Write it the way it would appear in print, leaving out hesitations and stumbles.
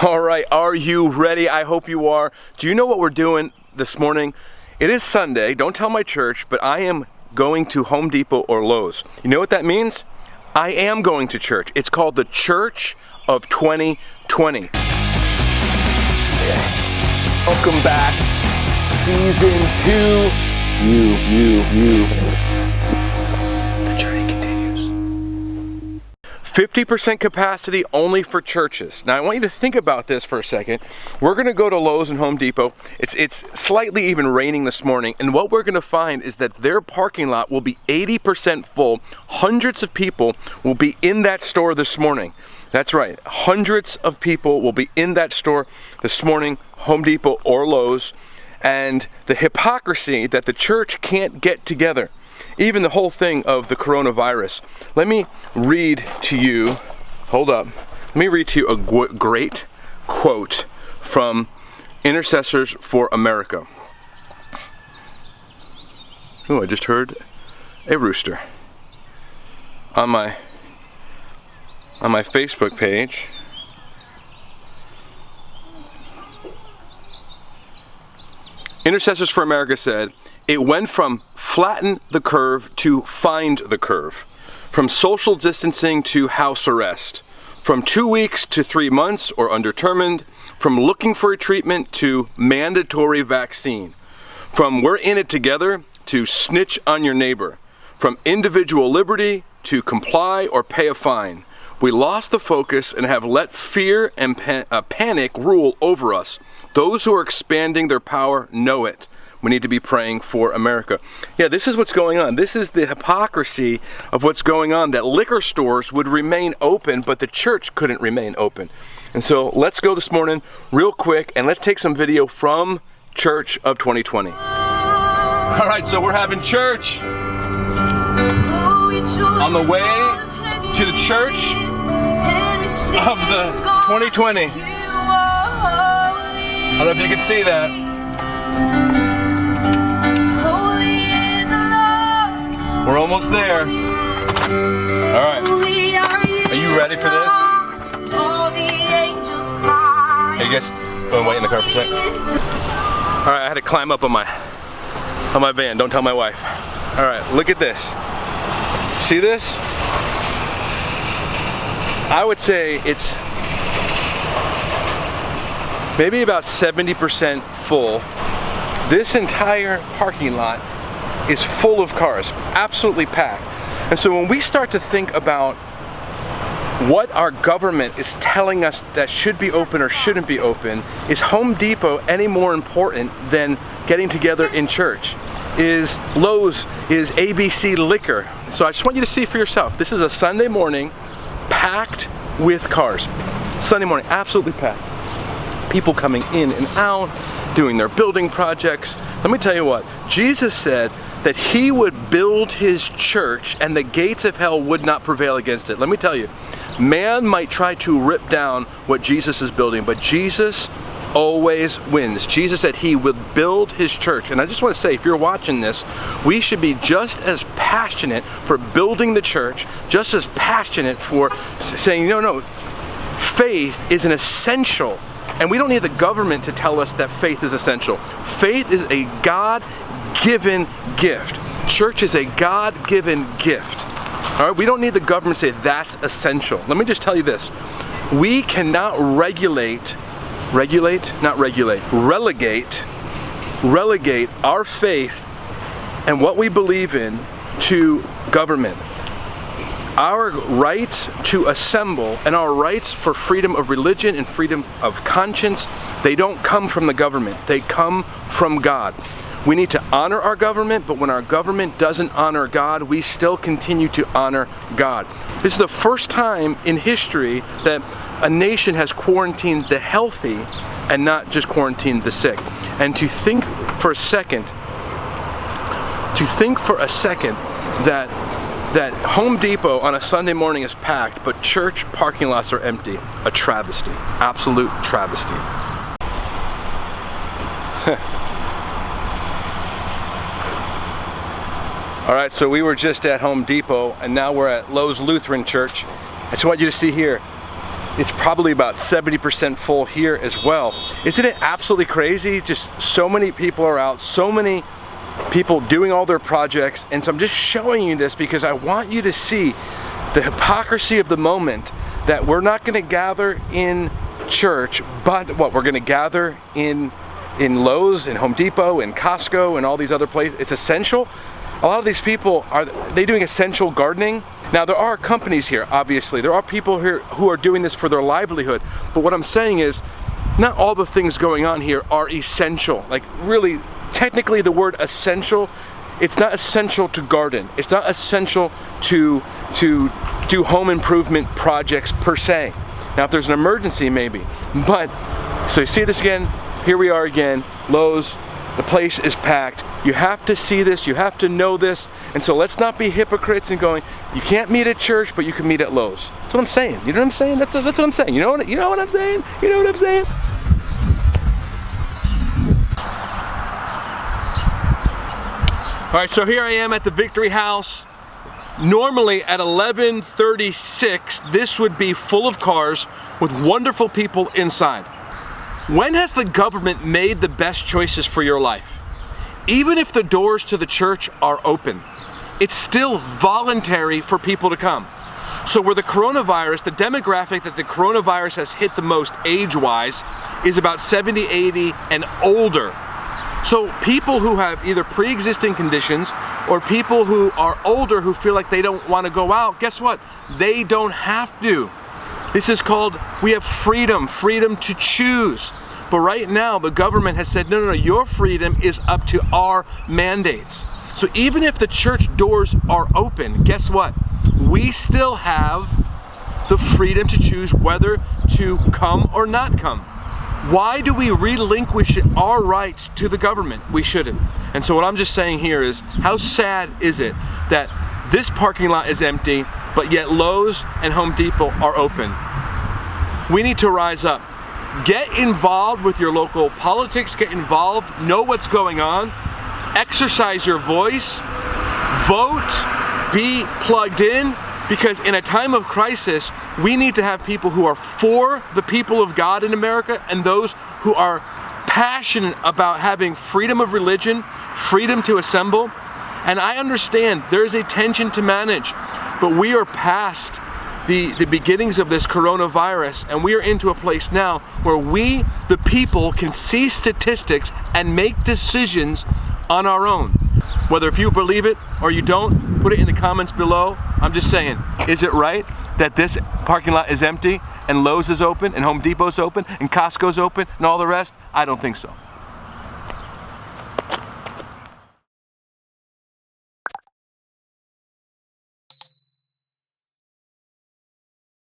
All right, are you ready? I hope you are. Do you know what we're doing this morning? It is Sunday, don't tell my church, but I am going to Home Depot or Lowe's. You know what that means? I am going to church. It's called the Church of 2020. Welcome back, season 2. The journey continues. 50% capacity only for churches. Now I want you to think about this for a second. We're gonna go to Lowe's and Home Depot. It's slightly even raining this morning, and what we're gonna find is that their parking lot will be 80% full. Hundreds of people will be in that store this morning. That's right, hundreds of people will be in that store this morning, Home Depot or Lowe's, and the hypocrisy that the church can't get together. Even the whole thing of the coronavirus. Let me read to you, hold up, let me read to you a great quote from Intercessors for America. Oh, I just heard a rooster on my Facebook page. Intercessors for America said, "It went from flatten the curve to find the curve, from social distancing to house arrest, from 2 weeks to 3 months or undetermined, from looking for a treatment to mandatory vaccine, from we're in it together to snitch on your neighbor, from individual liberty to comply or pay a fine. We lost the focus and have let fear and panic rule over us. Those who are expanding their power know it. We need to be praying for America." Yeah, this is what's going on. This is the hypocrisy of what's going on, that liquor stores would remain open, but the church couldn't remain open. And so let's go this morning real quick and let's take some video from Church of 2020. All right, so we're having church on the way to the church of the 2020. I don't know if you can see that. We're almost there. All right. Are you ready for this? Hey, you guys, wait in the car for a second. All right, I had to climb up on my van. Don't tell my wife. All right, look at this. See this? I would say it's maybe about 70% full. This entire parking lot is full of cars, absolutely packed. And so when we start to think about what our government is telling us that should be open or shouldn't be open, is Home Depot any more important than getting together in church? Is Lowe's, is ABC Liquor? So I just want you to see for yourself. This is a Sunday morning packed with cars. Sunday morning, absolutely packed. People coming in and out, doing their building projects. Let me tell you what, Jesus said that he would build his church and the gates of hell would not prevail against it. Let me tell you, man might try to rip down what Jesus is building, but Jesus always wins. Jesus said he would build his church. And I just want to say, if you're watching this, we should be just as passionate for building the church, just as passionate for saying, no, faith is an essential. And we don't need the government to tell us that faith is essential. Faith is a God-given gift. Church is a God-given gift. All right, we don't need the government to say that's essential. Let me just tell you this. We cannot relegate our faith and what we believe in to government. Our rights to assemble and our rights for freedom of religion and freedom of conscience, they don't come from the government, they come from God. We need to honor our government, but when our government doesn't honor God, we still continue to honor God. This is the first time in history that a nation has quarantined the healthy and not just quarantined the sick. And to think for a second that Home Depot on a Sunday morning is packed, but church parking lots are empty. A travesty, absolute travesty. All right, so we were just at Home Depot and now we're at Lowe's Lutheran Church. I just want you to see here. It's probably about 70% full here as well. Isn't it absolutely crazy? Just so many people are out, so many people doing all their projects. And so I'm just showing you this because I want you to see the hypocrisy of the moment, that we're not going to gather in church, but what, we're going to gather in Lowe's, in Home Depot, in Costco, and all these other places. It's essential. A lot of these people, are they doing essential gardening? Now there are companies here, obviously. There are people here who are doing this for their livelihood. But what I'm saying is, not all the things going on here are essential. Like really, technically the word essential, it's not essential to garden. It's not essential to do home improvement projects per se. Now if there's an emergency, maybe. But, so you see this again, here we are again, Lowe's. The place is packed. You have to see this, you have to know this, and so let's not be hypocrites and going, you can't meet at church, but you can meet at Lowe's. That's what I'm saying. You know what I'm saying? That's what I'm saying. You know what I'm saying? You know what I'm saying? All right, so here I am at the Victory House. Normally at 11:36, this would be full of cars with wonderful people inside. When has the government made the best choices for your life? Even if the doors to the church are open, it's still voluntary for people to come. So where the coronavirus, the demographic that the coronavirus has hit the most age-wise is about 70, 80 and older. So people who have either pre-existing conditions or people who are older who feel like they don't want to go out, guess what? They don't have to. This is called, we have freedom to choose. But right now, the government has said, no, your freedom is up to our mandates. So even if the church doors are open, guess what? We still have the freedom to choose whether to come or not come. Why do we relinquish our rights to the government? We shouldn't. And so what I'm just saying here is, how sad is it that this parking lot is empty, but yet Lowe's and Home Depot are open? We need to rise up. Get involved with your local politics, get involved, know what's going on, exercise your voice, vote, be plugged in, because in a time of crisis, we need to have people who are for the people of God in America and those who are passionate about having freedom of religion, freedom to assemble. And I understand there is a tension to manage, but we are past the beginnings of this coronavirus, and we are into a place now where we, the people, can see statistics and make decisions on our own. Whether if you believe it or you don't, put it in the comments below. I'm just saying, is it right that this parking lot is empty and Lowe's is open and Home Depot's open and Costco's open and all the rest? I don't think so.